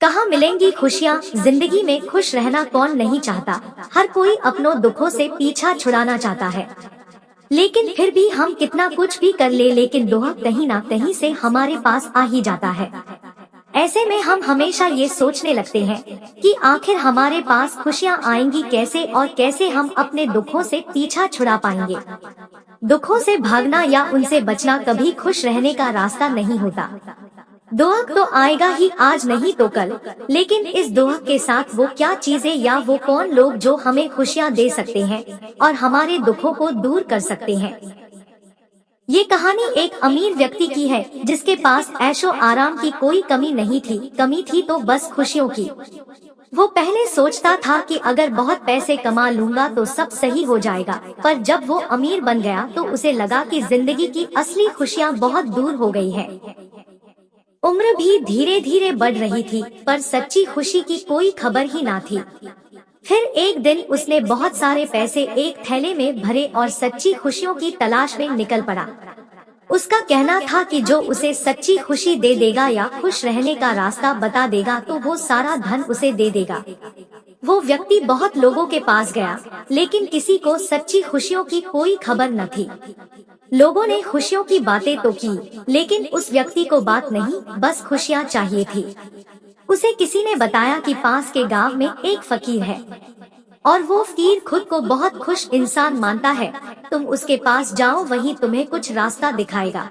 कहाँ मिलेंगी खुशियाँ? जिंदगी में खुश रहना कौन नहीं चाहता। हर कोई अपनों दुखों से पीछा छुड़ाना चाहता है, लेकिन फिर भी हम कितना कुछ भी कर ले, लेकिन दुख कहीं ना कहीं से हमारे पास आ ही जाता है। ऐसे में हम हमेशा ये सोचने लगते हैं कि आखिर हमारे पास खुशियाँ आएंगी कैसे, और कैसे हम अपने दुखों से पीछा छुड़ा पाएंगे। दुखों से भागना या उनसे बचना कभी खुश रहने का रास्ता नहीं होता। दुख तो आएगा ही, आज नहीं तो कल, लेकिन इस दुख के साथ वो क्या चीजें या वो कौन लोग जो हमें खुशियाँ दे सकते हैं और हमारे दुखों को दूर कर सकते हैं। ये कहानी एक अमीर व्यक्ति की है जिसके पास ऐशो आराम की कोई कमी नहीं थी। कमी थी तो बस खुशियों की। वो पहले सोचता था कि अगर बहुत पैसे कमा लूंगा तो सब सही हो जाएगा, पर जब वो अमीर बन गया तो उसे लगा कि जिंदगी की असली खुशियाँ बहुत दूर हो गई है। उम्र भी धीरे धीरे बढ़ रही थी, पर सच्ची खुशी की कोई खबर ही ना थी। फिर एक दिन उसने बहुत सारे पैसे एक थैले में भरे और सच्ची खुशियों की तलाश में निकल पड़ा। उसका कहना था कि जो उसे सच्ची खुशी दे देगा या खुश रहने का रास्ता बता देगा तो वो सारा धन उसे दे देगा। वो व्यक्ति बहुत लोगों के पास गया, लेकिन किसी को सच्ची खुशियों की कोई खबर न थी। लोगों ने खुशियों की बातें तो की, लेकिन उस व्यक्ति को बात नहीं, बस खुशियाँ चाहिए थी। उसे किसी ने बताया कि पास के गांव में एक फकीर है और वो फकीर खुद को बहुत खुश इंसान मानता है। तुम उसके पास जाओ, वही तुम्हें कुछ रास्ता दिखाएगा।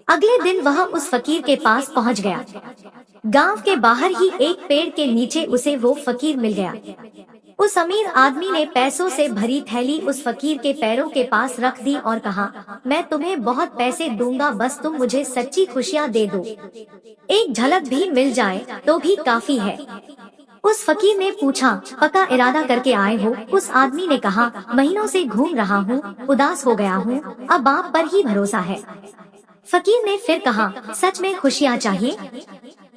अगले दिन वह उस फकीर के पास पहुंच गया। गांव के बाहर ही एक पेड़ के नीचे उसे वो फकीर मिल गया। उस अमीर आदमी ने पैसों से भरी थैली उस फकीर के पैरों के पास रख दी और कहा, मैं तुम्हें बहुत पैसे दूंगा, बस तुम मुझे सच्ची खुशियाँ दे दो। एक झलक भी मिल जाए तो भी काफी है। उस फकीर ने पूछा, पक्का इरादा करके आए हो? उस आदमी ने कहा, महीनों से घूम रहा हूँ, उदास हो गया हूँ, अब आप पर ही भरोसा है। फकीर ने फिर कहा, सच में खुशियाँ चाहिए?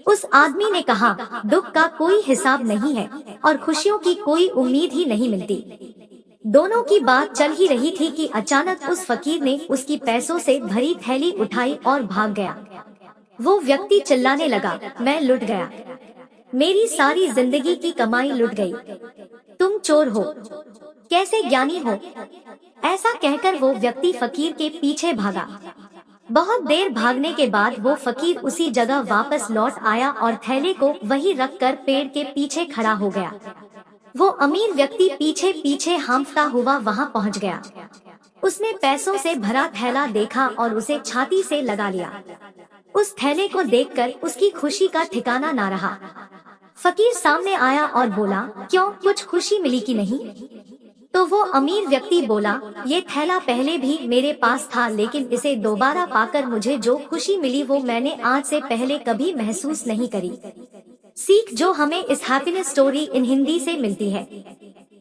उस आदमी ने कहा, दुख का कोई हिसाब नहीं है और खुशियों की कोई उम्मीद ही नहीं मिलती। दोनों की बात चल ही रही थी कि अचानक उस फकीर ने उसकी पैसों से भरी थैली उठाई और भाग गया। वो व्यक्ति चिल्लाने लगा, मैं लुट गया, मेरी सारी जिंदगी की कमाई लुट गई, तुम चोर हो, कैसे ज्ञानी हो। ऐसा कहकर वो व्यक्ति फकीर के पीछे भागा। बहुत देर भागने के बाद वो फकीर उसी जगह वापस लौट आया और थैले को वहीं रखकर पेड़ के पीछे खड़ा हो गया। वो अमीर व्यक्ति पीछे पीछे हांफता हुआ वहां पहुंच गया। उसने पैसों से भरा थैला देखा और उसे छाती से लगा लिया। उस थैले को देखकर उसकी खुशी का ठिकाना ना रहा। फकीर सामने आया और बोला, क्यों, कुछ खुशी मिली कि नहीं? तो वो अमीर व्यक्ति बोला, ये थैला पहले भी मेरे पास था, लेकिन इसे दोबारा पाकर मुझे जो खुशी मिली वो मैंने आज से पहले कभी महसूस नहीं करी। सीख जो हमें इस हैप्पीनेस स्टोरी इन हिंदी से मिलती है।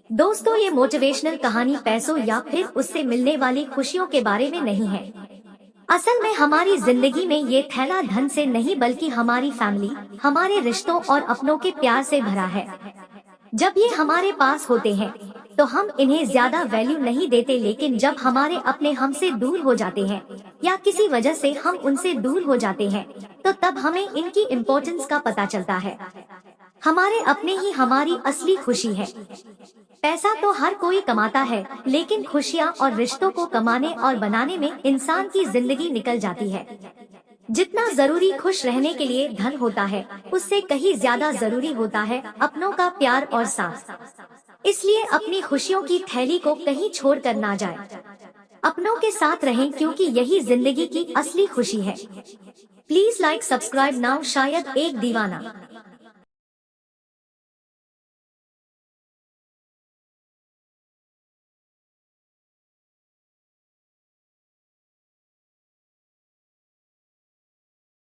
दोस्तों, ये मोटिवेशनल कहानी पैसों या फिर उससे मिलने वाली खुशियों के बारे में नहीं है। असल में हमारी जिंदगी में ये थैला धन से नहीं, बल्कि हमारी फैमिली, हमारे रिश्तों और अपनों के प्यार से भरा है। जब ये हमारे पास होते हैं तो हम इन्हें ज्यादा वैल्यू नहीं देते, लेकिन जब हमारे अपने हमसे दूर हो जाते हैं या किसी वजह से हम उनसे दूर हो जाते हैं तो तब हमें इनकी इम्पोर्टेंस का पता चलता है। हमारे अपने ही हमारी असली खुशी है। पैसा तो हर कोई कमाता है, लेकिन खुशियाँ और रिश्तों को कमाने और बनाने में इंसान की जिंदगी निकल जाती है। जितना जरूरी खुश रहने के लिए धन होता है, उससे कहीं ज्यादा जरूरी होता है अपनों का प्यार और साथ। इसलिए अपनी खुशियों की थैली को कहीं छोड़ कर ना जाए, अपनों के साथ रहें, क्योंकि यही जिंदगी की असली खुशी है। प्लीज लाइक, सब्सक्राइब नाउ, शायद एक दीवाना।